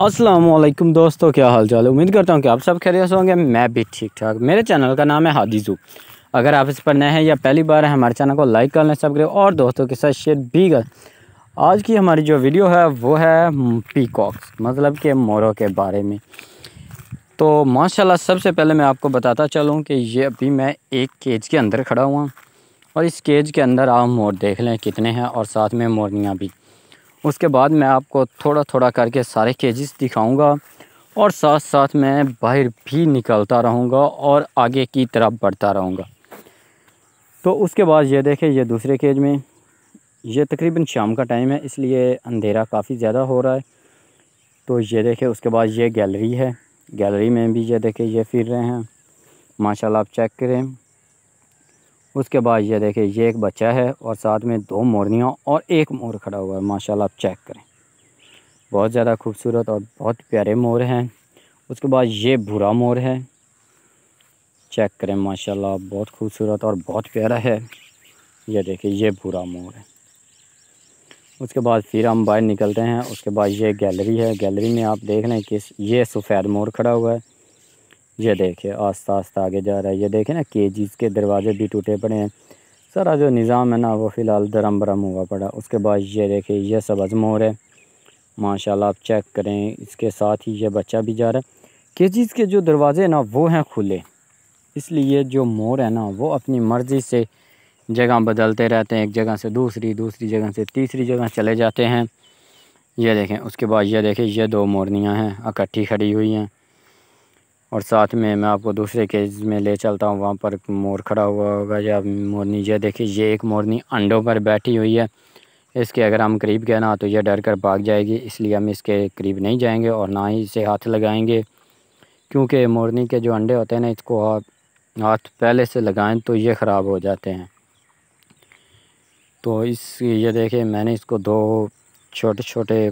अस्सलामुअलैकुम दोस्तों, क्या हाल चाल है। उम्मीद करता हूँ कि आप सब खैरियत से होंगे। मैं भी ठीक ठाक। मेरे चैनल का नाम है हादीजू। अगर आप इस पर नए हैं या पहली बार है, हमारे चैनल को लाइक कर लें, सब्सक्राइब और दोस्तों के साथ शेयर भी कर। आज की हमारी जो वीडियो है वो है पीकॉक्स, मतलब कि मोरों के बारे में। तो माशाल्लाह सबसे पहले मैं आपको बताता चलूँ कि ये अभी मैं एक केज के अंदर खड़ा हुआ, और इस केज के अंदर आप मोर देख लें कितने हैं, और साथ में मोरनियाँ भी। उसके बाद मैं आपको थोड़ा थोड़ा करके सारे केजेस दिखाऊंगा, और साथ साथ मैं बाहर भी निकलता रहूंगा और आगे की तरफ बढ़ता रहूंगा। तो उसके बाद ये देखें, ये दूसरे केज में, ये तकरीबन शाम का टाइम है इसलिए अंधेरा काफ़ी ज़्यादा हो रहा है। तो ये देखें, उसके बाद ये गैलरी है। गैलरी में भी ये देखें, ये फिर रहे हैं माशाल्लाह, आप चेक करें। उसके बाद ये देखें, ये एक बच्चा है और साथ में दो मोरनियाँ और एक मोर खड़ा हुआ है। माशाल्लाह आप चेक करें, बहुत ज़्यादा खूबसूरत और बहुत प्यारे मोर हैं। उसके बाद ये भूरा मोर है, चेक करें माशाल्लाह, बहुत खूबसूरत और बहुत प्यारा है। ये देखिए, ये भूरा मोर है। उसके बाद फिर हम बाहर निकलते हैं। उसके बाद ये गैलरी है। गैलरी में आप देख लें कि ये सफ़ेद मोर खड़ा हुआ है। ये देखिए, आस्ता आस्ता आगे जा रहा है। ये देखें ना, केजीज़ के दरवाजे भी टूटे पड़े हैं। सारा जो निज़ाम है ना वो फ़िलहाल दरम बरम हुआ पड़ा। उसके बाद ये देखिए, ये सब्ज़ मोर है। माशाल्लाह आप चेक करें, इसके साथ ही ये बच्चा भी जा रहा है। केजीज़ के जो दरवाजे ना वो हैं खुले, इसलिए जो मोर है ना वो अपनी मर्ज़ी से जगह बदलते रहते हैं। एक जगह से दूसरी, दूसरी जगह से तीसरी जगह चले जाते हैं। ये देखें, उसके बाद ये देखें, ये दो मोरनियाँ हैं इकट्ठी खड़ी हुई हैं, और साथ में मैं आपको दूसरे केज में ले चलता हूँ। वहाँ पर मोर खड़ा हुआ होगा या मोरनी। ये देखिए, ये एक मोरनी अंडों पर बैठी हुई है। इसके अगर हम करीब गए ना तो ये डर कर भाग जाएगी, इसलिए हम इसके करीब नहीं जाएंगे और ना ही इसे हाथ लगाएंगे, क्योंकि मोरनी के जो अंडे होते हैं ना, इसको हाथ पहले से लगाएं तो ये ख़राब हो जाते हैं। तो ये देखें, मैंने इसको दो छोटे छोटे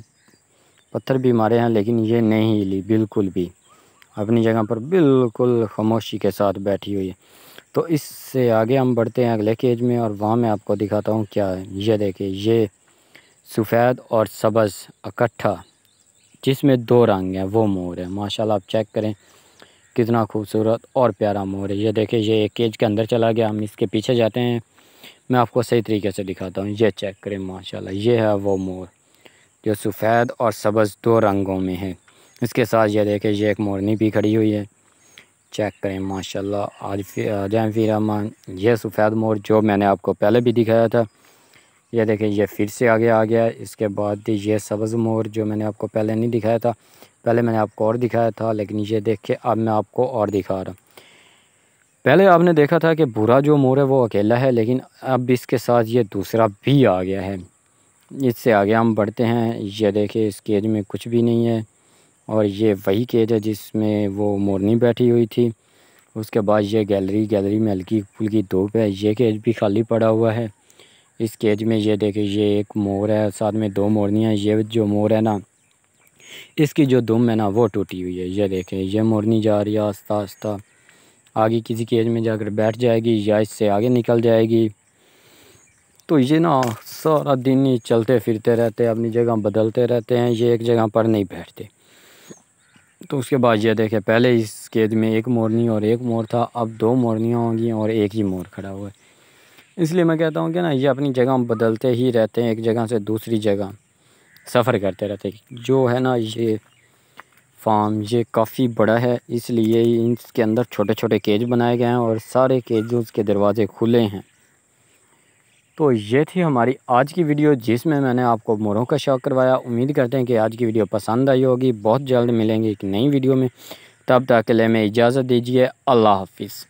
पत्थर भी मारे हैं, लेकिन ये नहीं हिली बिल्कुल भी, अपनी जगह पर बिल्कुल खामोशी के साथ बैठी हुई है। तो इससे आगे हम बढ़ते हैं अगले केज में, और वहाँ मैं आपको दिखाता हूँ क्या है। ये देखिए, ये सफ़ेद और सब्ज़ इकट्ठा, जिसमें दो रंग हैं, वो मोर है। माशाल्लाह आप चेक करें, कितना खूबसूरत और प्यारा मोर है। ये देखिए, ये एक केज के अंदर चला गया। हम इसके पीछे जाते हैं, मैं आपको सही तरीके से दिखाता हूँ। ये चेक करें माशाल्लाह, ये है वो मोर जो सफ़ेद और सब्ज़ दो रंगों में है। इसके साथ ये देखिए, ये एक मोरनी भी खड़ी हुई है। चेक करें माशाल्लाह। आ जाएँ फिर हम, ये सफ़ेद मोर जो मैंने आपको पहले भी दिखाया था, ये देखें, ये फिर से आगे आ गया है। इसके बाद ये सब्ज़ मोर जो मैंने आपको पहले नहीं दिखाया था, पहले मैंने आपको और दिखाया था, लेकिन ये देखिए अब मैं आपको और दिखा रहा हूँ। पहले आपने देखा था कि भूरा जो मोर है वो अकेला है, लेकिन अब इसके साथ ये दूसरा भी आ गया है। इससे आगे हम बढ़ते हैं। ये देखिए, इस केज में कुछ भी नहीं है, और ये वही केज है जिसमें वो मोरनी बैठी हुई थी। उसके बाद ये गैलरी में हल्की फुल्की धूप है। ये केज भी खाली पड़ा हुआ है। इस केज में ये देखिए, ये एक मोर है, साथ में दो मोरनियाँ। ये जो मोर है ना, इसकी जो दुम है ना वो टूटी हुई है। ये देखें, ये मोरनी जा रही है आस्ता आस्ता, आगे किसी केज में जाकर बैठ जाएगी या इससे आगे निकल जाएगी। तो ये ना सारा दिन ही चलते फिरते रहते हैं, अपनी जगह बदलते रहते हैं, ये एक जगह पर नहीं बैठते। तो उसके बाद ये देखें, पहले इस केज में एक मोरनी और एक मोर था, अब दो मोरनियाँ होंगी और एक ही मोर खड़ा हुआ है। इसलिए मैं कहता हूँ कि ना, ये अपनी जगह बदलते ही रहते हैं, एक जगह से दूसरी जगह सफ़र करते रहते हैं। जो है ना, ये फार्म ये काफ़ी बड़ा है, इसलिए इसके अंदर छोटे छोटे केज बनाए गए हैं और सारे केजों के दरवाज़े खुले हैं। तो ये थी हमारी आज की वीडियो, जिसमें मैंने आपको मोरों का शौक़ करवाया। उम्मीद करते हैं कि आज की वीडियो पसंद आई होगी। बहुत जल्द मिलेंगे एक नई वीडियो में, तब तक के लिए मैं इजाज़त दीजिए। अल्लाह हाफ़िज़।